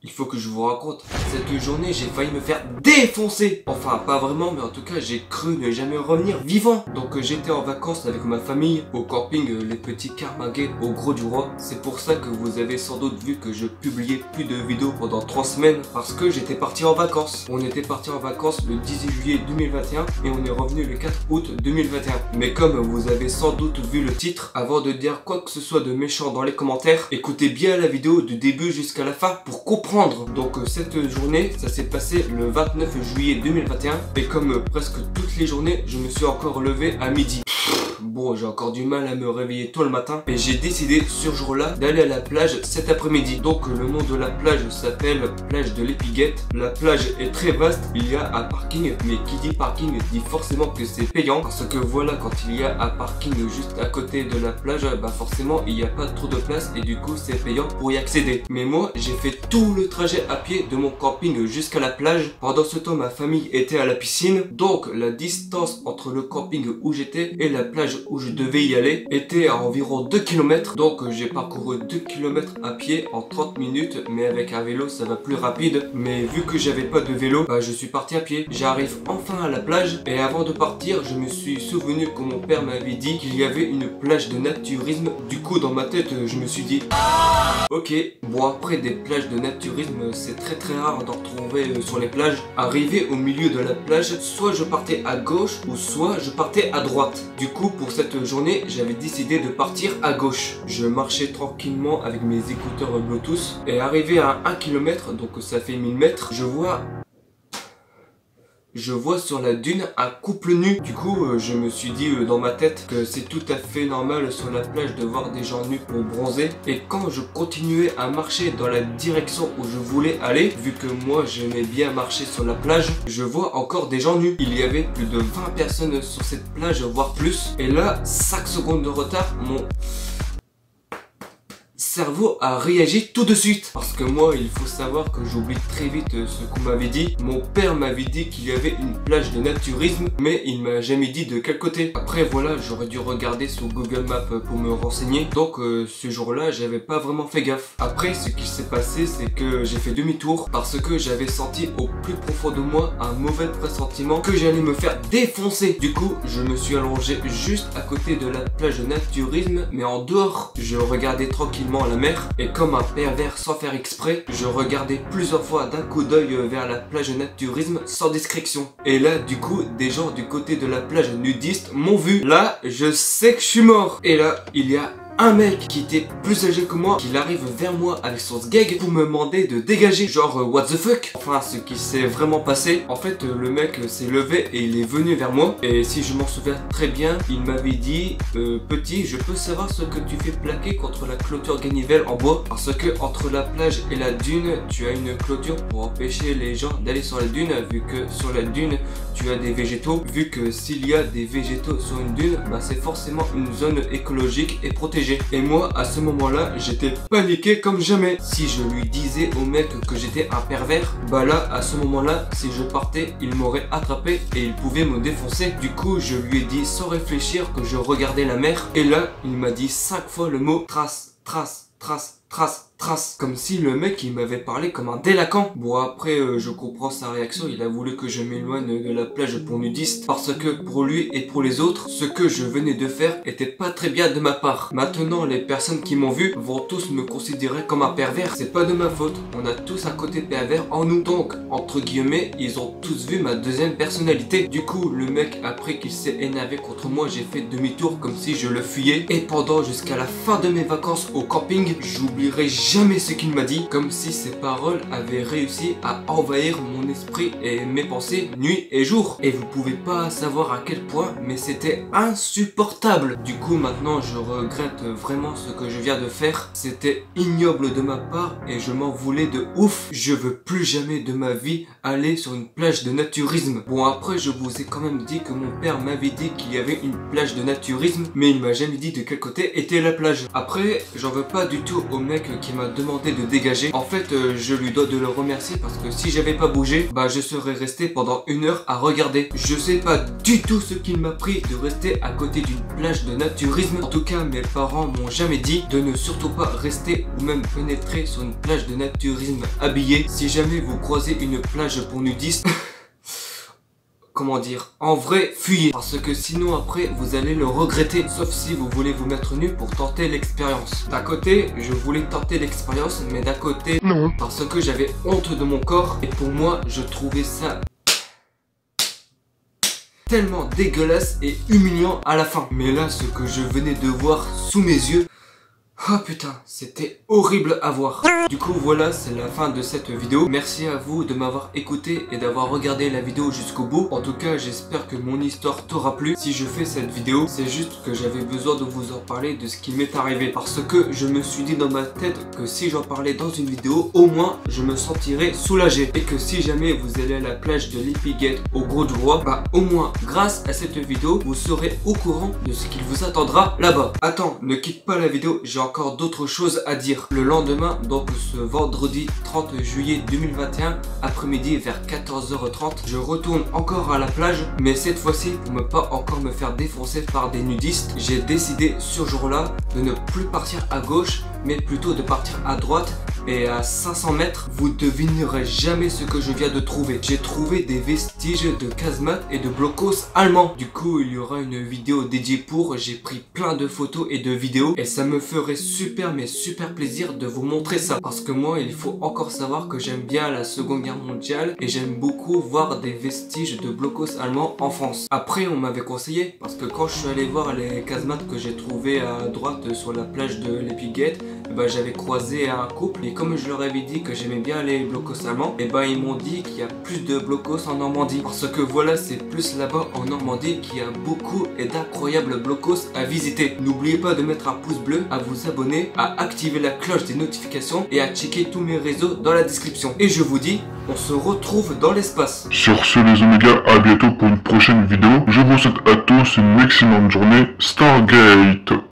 Il faut que je vous raconte. Cette journée, j'ai failli me faire défoncer. Enfin, pas vraiment, mais en tout cas, j'ai cru ne jamais revenir vivant. Donc, j'étais en vacances avec ma famille au camping Les Petits Carmaguets au Gros du Roi. C'est pour ça que vous avez sans doute vu que je publiais plus de vidéos pendant 3 semaines parce que j'étais parti en vacances. On était parti en vacances le 18 juillet 2021 et on est revenu le 4 août 2021. Mais comme vous avez sans doute vu le titre, avant de dire quoi que ce soit de méchant dans les commentaires, écoutez bien la vidéo du début jusqu'à la fin pour comprendre. Donc cette journée, ça s'est passé le 29 juillet 2021 et comme presque toutes les journées, je me suis encore levé à midi. Bon, j'ai encore du mal à me réveiller tôt le matin et j'ai décidé ce jour-là d'aller à la plage cet après-midi. Donc le nom de la plage s'appelle plage de l'Épiguette. La plage est très vaste, il y a un parking, mais qui dit parking dit forcément que c'est payant parce que voilà, quand il y a un parking juste à côté de la plage, bah forcément il n'y a pas trop de place et du coup c'est payant pour y accéder. Mais moi j'ai fait tout le trajet à pied de mon camping jusqu'à la plage. Pendant ce temps ma famille était à la piscine, donc la distance entre le camping où j'étais et la plage où je devais y aller était à environ 2 km. Donc j'ai parcouru 2 km à pied en 30 minutes, mais avec un vélo ça va plus rapide. Mais vu que j'avais pas de vélo, bah je suis parti à pied. J'arrive enfin à la plage et avant de partir je me suis souvenu que mon père m'avait dit qu'il y avait une plage de naturisme. Du coup dans ma tête je me suis dit ok, bon après des plages de naturisme c'est très rare d'en retrouver sur les plages. Arrivé au milieu de la plage, soit je partais à gauche ou soit je partais à droite. Du coup pour cette journée j'avais décidé de partir à gauche. Je marchais tranquillement avec mes écouteurs Bluetooth et arrivé à 1 km, donc ça fait 1000 mètres, je vois sur la dune un couple nu. Du coup je me suis dit dans ma tête que c'est tout à fait normal sur la plage de voir des gens nus pour bronzer. Et quand je continuais à marcher dans la direction où je voulais aller, vu que moi j'aimais bien marcher sur la plage, je vois encore des gens nus. Il y avait plus de 20 personnes sur cette plage, voire plus. Et là, 5 secondes de retard, mon cerveau a réagi tout de suite. Parce que moi, il faut savoir que j'oublie très vite ce qu'on m'avait dit. Mon père m'avait dit qu'il y avait une plage de naturisme, mais il m'a jamais dit de quel côté. Après voilà, j'aurais dû regarder sur Google Maps pour me renseigner. Donc ce jour-là, j'avais pas vraiment fait gaffe. Après, ce qui s'est passé, c'est que j'ai fait demi-tour parce que j'avais senti au plus profond de moi un mauvais pressentiment que j'allais me faire défoncer. Du coup, je me suis allongé juste à côté de la plage de naturisme, mais en dehors. Je regardais tranquillement la mer et comme un pervers sans faire exprès, je regardais plusieurs fois d'un coup d'œil vers la plage de naturisme sans discrétion. Et là du coup des gens du côté de la plage nudiste m'ont vu. Là je sais que je suis mort. Et là il y a un mec qui était plus âgé que moi, qui arrive vers moi avec son sgeg pour me demander de dégager, genre what the fuck. Enfin ce qui s'est vraiment passé, en fait le mec s'est levé et il est venu vers moi. Et si je m'en souviens très bien, il m'avait dit petit, je peux savoir ce que tu fais plaquer contre la clôture Ganivelle en bois, parce que entre la plage et la dune tu as une clôture pour empêcher les gens d'aller sur la dune, vu que sur la dune tu as des végétaux. Vu que s'il y a des végétaux sur une dune, bah c'est forcément une zone écologique et protégée. Et moi à ce moment là j'étais paniqué comme jamais. Si je lui disais au mec que j'étais un pervers, bah là à ce moment là si je partais il m'aurait attrapé et il pouvait me défoncer. Du coup je lui ai dit sans réfléchir que je regardais la mer. Et là il m'a dit 5 fois le mot trace, trace, trace, trace, trace, comme si le mec il m'avait parlé comme un délinquant. Bon après je comprends sa réaction, il a voulu que je m'éloigne de la plage pour nudistes parce que pour lui et pour les autres, ce que je venais de faire était pas très bien de ma part. Maintenant les personnes qui m'ont vu vont tous me considérer comme un pervers. C'est pas de ma faute, on a tous un côté pervers en nous. Donc entre guillemets ils ont tous vu ma deuxième personnalité. Du coup le mec après qu'il s'est énervé contre moi, j'ai fait demi-tour comme si je le fuyais. Et pendant jusqu'à la fin de mes vacances au camping, j'oublierai jamais ce qu'il m'a dit, comme si ses paroles avaient réussi à envahir mon esprit et mes pensées nuit et jour. Et vous pouvez pas savoir à quel point, mais c'était insupportable. Du coup maintenant je regrette vraiment ce que je viens de faire. C'était ignoble de ma part et je m'en voulais de ouf. Je veux plus jamais de ma vie aller sur une plage de naturisme. Bon après je vous ai quand même dit que mon père m'avait dit qu'il y avait une plage de naturisme, mais il m'a jamais dit de quel côté était la plage. Après j'en veux pas du tout au mec qui m'a demandé de dégager. En fait, je lui dois de le remercier parce que si j'avais pas bougé, bah je serais resté pendant 1 heure à regarder. Je sais pas du tout ce qu'il m'a pris de rester à côté d'une plage de naturisme. En tout cas, mes parents m'ont jamais dit de ne surtout pas rester ou même pénétrer sur une plage de naturisme habillé. Si jamais vous croisez une plage pour nudistes, comment dire, en vrai, fuyez. Parce que sinon après, vous allez le regretter. Sauf si vous voulez vous mettre nu pour tenter l'expérience. D'un côté, je voulais tenter l'expérience, mais d'un côté, non. Parce que j'avais honte de mon corps. Et pour moi, je trouvais ça tellement dégueulasse et humiliant à la fin. Mais là, ce que je venais de voir sous mes yeux, oh putain, c'était horrible à voir. Du coup voilà, c'est la fin de cette vidéo. Merci à vous de m'avoir écouté et d'avoir regardé la vidéo jusqu'au bout. En tout cas, j'espère que mon histoire t'aura plu. Si je fais cette vidéo, c'est juste que j'avais besoin de vous en parler de ce qui m'est arrivé. Parce que je me suis dit dans ma tête que si j'en parlais dans une vidéo, au moins je me sentirais soulagé. Et que si jamais vous allez à la plage de Lepigate au Gros du Roi, bah au moins grâce à cette vidéo, vous serez au courant de ce qu'il vous attendra là-bas. Attends, ne quitte pas la vidéo, j'ai encore d'autres choses à dire. Le lendemain, donc ce vendredi 30 juillet 2021, après-midi vers 14h30, je retourne encore à la plage, mais cette fois-ci pour ne pas encore me faire défoncer par des nudistes, j'ai décidé ce jour-là de ne plus partir à gauche, mais plutôt de partir à droite. Et à 500 mètres, vous devinerez jamais ce que je viens de trouver. J'ai trouvé des vestiges de casemates et de blocos allemands. Du coup, il y aura une vidéo dédiée pour. J'ai pris plein de photos et de vidéos. Et ça me ferait super mais super plaisir de vous montrer ça. Parce que moi, il faut encore savoir que j'aime bien la Seconde Guerre mondiale. Et j'aime beaucoup voir des vestiges de blocos allemands en France. Après, on m'avait conseillé. Parce que quand je suis allé voir les casemates que j'ai trouvées à droite sur la plage de Lepigate, bah, j'avais croisé un couple. Et comme je leur avais dit que j'aimais bien les blocos allemands, et bah ils m'ont dit qu'il y a plus de blocos en Normandie. Parce que voilà, c'est plus là-bas en Normandie qu'il y a beaucoup et d'incroyables blocos à visiter. N'oubliez pas de mettre un pouce bleu, à vous abonner, à activer la cloche des notifications et à checker tous mes réseaux dans la description. Et je vous dis, on se retrouve dans l'espace. Sur ce les Oméga, à bientôt pour une prochaine vidéo. Je vous souhaite à tous une excellente journée. Stargate.